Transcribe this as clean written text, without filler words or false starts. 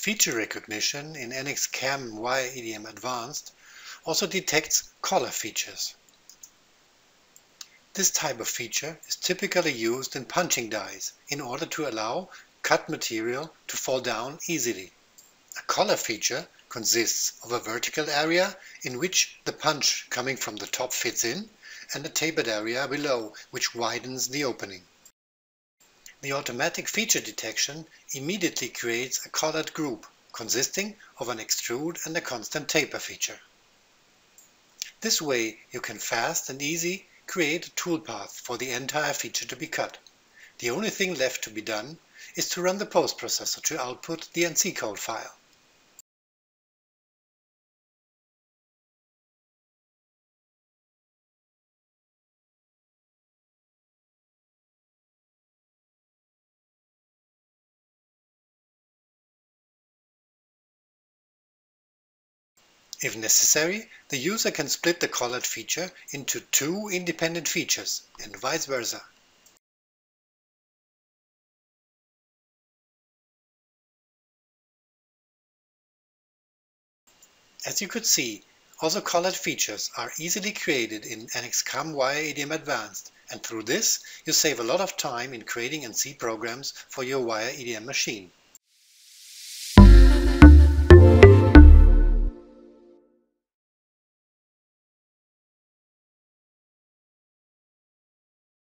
Feature recognition in NX-CAM Wire EDM Advanced also detects color features. This type of feature is typically used in punching dies in order to allow cut material to fall down easily. A color feature consists of a vertical area in which the punch coming from the top fits in, and a tapered area below which widens the opening. The automatic feature detection immediately creates a colored group consisting of an extrude and a constant taper feature. This way you can fast and easy create a toolpath for the entire feature to be cut. The only thing left to be done is to run the post-processor to output the NC code file. If necessary, the user can split the colored feature into two independent features, and vice versa. As you could see, also colored features are easily created in NX-CAM Wire EDM Advanced, and through this you save a lot of time in creating NC programs for your Wire EDM machine.